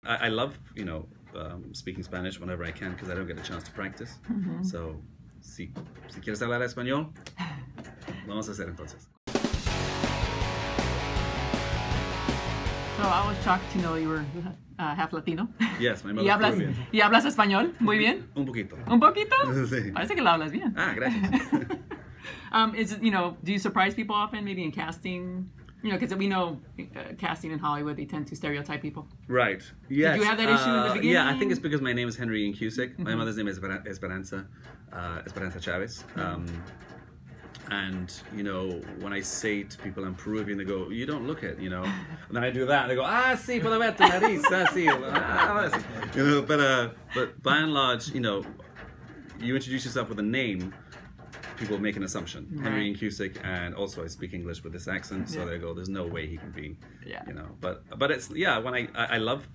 I love, speaking Spanish whenever I can because I don't get a chance to practice. So, si quieres hablar español, vamos a hacer entonces. So I was shocked to know you were half Latino. Yes, my mother's Peruvian. ¿Y hablas español? Muy bien. Un poquito. ¿Un poquito? Sí. Parece que lo hablas bien. Ah, gracias. Do you surprise people often, maybe in casting? Because we know casting in Hollywood, they tend to stereotype people. Right. Yes. Did you have that issue in the beginning? Yeah, I think it's because my name is Henry Ian Cusick. My mother's name is Esperanza Chavez. And, when I say to people I'm Peruvian, they go, you don't look it, And then I do that, and they go, sí, puedo ver tu nariz, sí. But by and large, you introduce yourself with a name, people make an assumption. Right. Henry Ian Cusick, and also I speak English with this accent, so they go, there's no way he can be, But it's, when I love,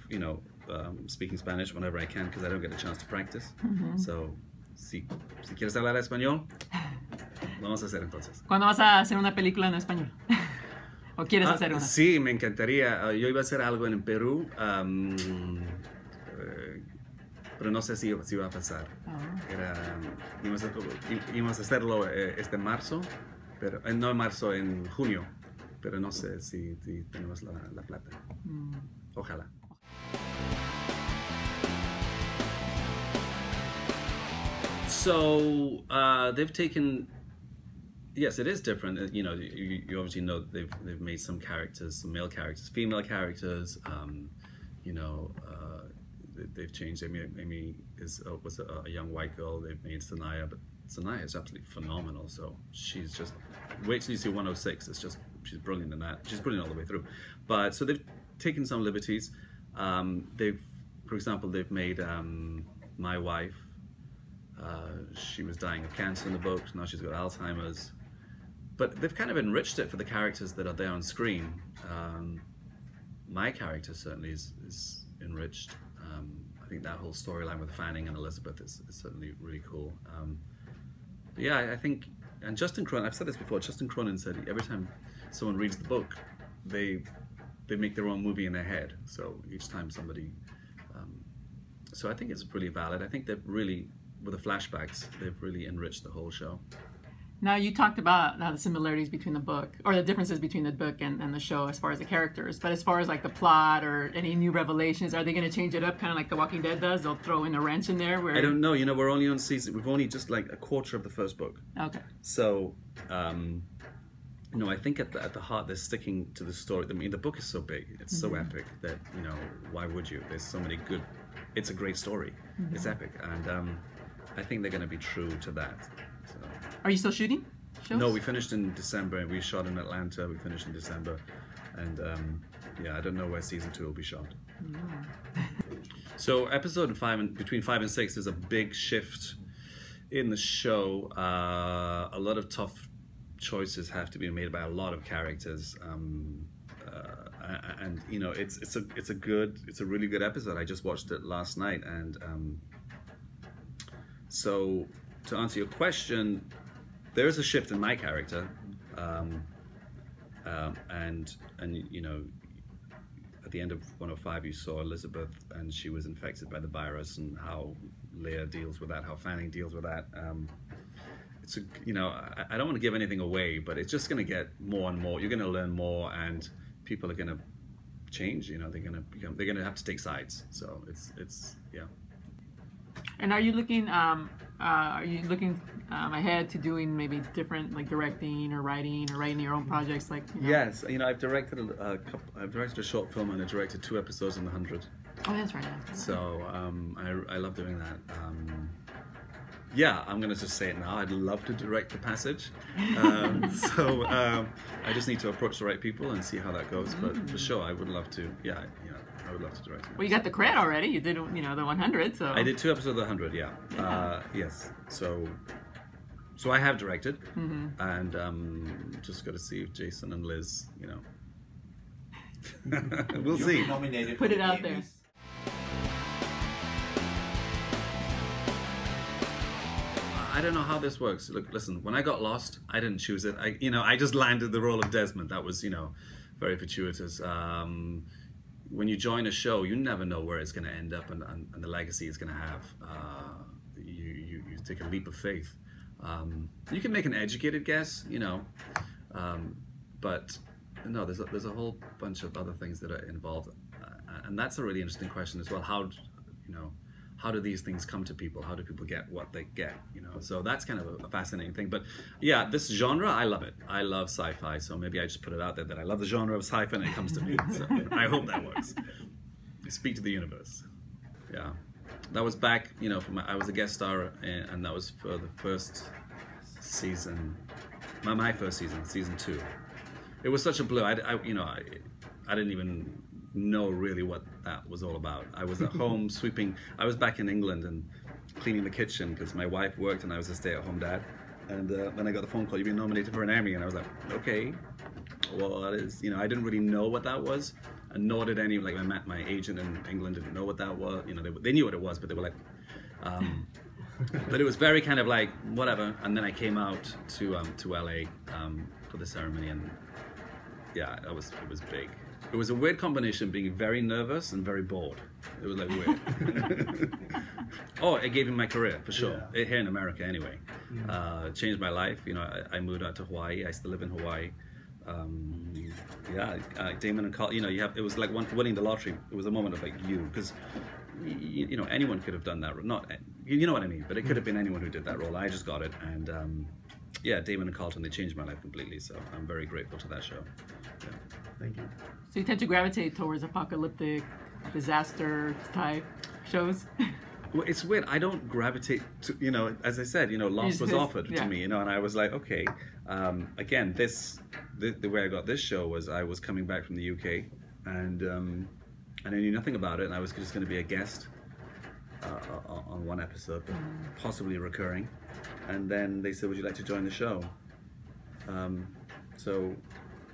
speaking Spanish whenever I can because I don't get a chance to practice. So, si quieres hablar español, vamos a hacer entonces. ¿Cuándo vas a hacer una película en español? ¿O quieres hacer una? Sí, me encantaría. Yo iba a hacer algo en Perú, pero no sé si va a pasar. Íbamos a hacerlo este marzo, pero no en marzo, en junio, pero no sé si tenemos la plata. Ojalá. So they've taken. Yes, it is different. You obviously know they've made some characters, some male characters, female characters. They've changed. Amy was a young white girl. They've made Sanaya, but Sanaya is absolutely phenomenal. So she's just, wait till you see 106. It's just, she's brilliant in that. She's brilliant all the way through. But so they've taken some liberties. For example, they've made my wife. She was dying of cancer in the book. Now she's got Alzheimer's. But they've kind of enriched it for the characters that are there on screen. My character certainly is enriched. I think that whole storyline with Fanning and Elizabeth is certainly really cool. But yeah, I think, and Justin Cronin, I've said this before, Justin Cronin said every time someone reads the book, they make their own movie in their head. So each time somebody, so I think it's pretty valid. I think they've really, with the flashbacks, they've really enriched the whole show. Now, you talked about the similarities between the book, or the differences between the book and the show as far as the characters, but as far as like the plot or any new revelations, are they going to change it up kind of like The Walking Dead does? They'll throw in a wrench in there? Where... I don't know. We're only on season, we've only just like a quarter of the first book. Okay. So, I think at the heart, they're sticking to the story. I mean, the book is so big, it's so epic that, why would you? There's so many good, it's a great story. It's epic. And I think they're going to be true to that. So. Are you still shooting shows? No, we finished in December. We shot in Atlanta. We finished in December. And I don't know where season 2 will be shot. So between 5 and 6, there's a big shift in the show. A lot of tough choices have to be made by a lot of characters. And it's a really good episode. I just watched it last night. And so to answer your question, there is a shift in my character, and at the end of 105, you saw Elizabeth, and she was infected by the virus, and how Leah deals with that, how Fanning deals with that. I don't want to give anything away, but it's just going to get more and more. You're going to learn more, and people are going to change. They're going to have to take sides. So it's yeah. And are you looking ahead to doing maybe different, like directing or writing your own projects, like? Yes, I've directed a short film, and I directed 2 episodes in The 100. Oh, that's right. So I love doing that. Yeah, I'm gonna just say it now. I'd love to direct The Passage. I just need to approach the right people and see how that goes. But for sure, I would love to. Yeah, I would love to direct. Well, you got the cred already. You did, the 100. So I did 2 episodes of The 100. Yeah. Yes. So I have directed, and just got to see if Jason and Liz, we'll see. Nominated. Put it out there. I don't know how this works. Look, listen, when I got lost, I didn't choose it. I just landed the role of Desmond. That was, very fortuitous. when you join a show, you never know where it's going to end up and the legacy it's going to have. You take a leap of faith. You can make an educated guess, you know, but no, there's a whole bunch of other things that are involved, and that's a really interesting question as well. How, you know, how do these things come to people? How do people get what they get? You know, so that's kind of a fascinating thing. But yeah, this genre, I love it. I love sci-fi, so maybe I just put it out there that I love the genre of sci-fi and it comes to me. So I hope that works. Speak to the universe. Yeah, that was back. You know, I was a guest star, and that was for the first season, my first season, season 2. It was such a blow. I didn't even know really what that was all about. I was at home sweeping. I was back in England and cleaning the kitchen because my wife worked and I was a stay-at-home dad. And then I got the phone call, "You've been nominated for an Emmy," and I was like, "Okay, well, that is." You know, I didn't really know what that was, and nor did any. Like my agent in England didn't know what that was. You know, they knew what it was, but they were like. But it was very kind of like whatever. And then I came out to LA for the ceremony, and yeah, it was big. It was a weird combination, being very nervous and very bored. It was like weird. Oh, it gave me my career for sure. Yeah. Here in America, anyway. It changed my life. You know, I moved out to Hawaii. I still live in Hawaii. Yeah, Damon and Carl. You know, it was like winning the lottery. It was a moment of like because you know, anyone could have done that. Not, you know what I mean. But it could have been anyone who did that role. I just got it, and yeah, Damon and Carlton, they changed my life completely. So I'm very grateful to that show. Yeah. Thank you. So you tend to gravitate towards apocalyptic, disaster type shows? Well, it's weird. I don't gravitate to, you know, as I said, you know, Lost was offered to me, you know, and I was like, okay. Again, the way I got this show was I was coming back from the UK, and I knew nothing about it, and I was just going to be a guest on one episode, but possibly recurring. And then they said, "Would you like to join the show?" So,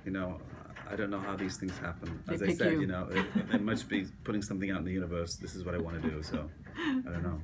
you know, I don't know how these things happen. As I said, you know, it must be putting something out in the universe. This is what I want to do. So, I don't know.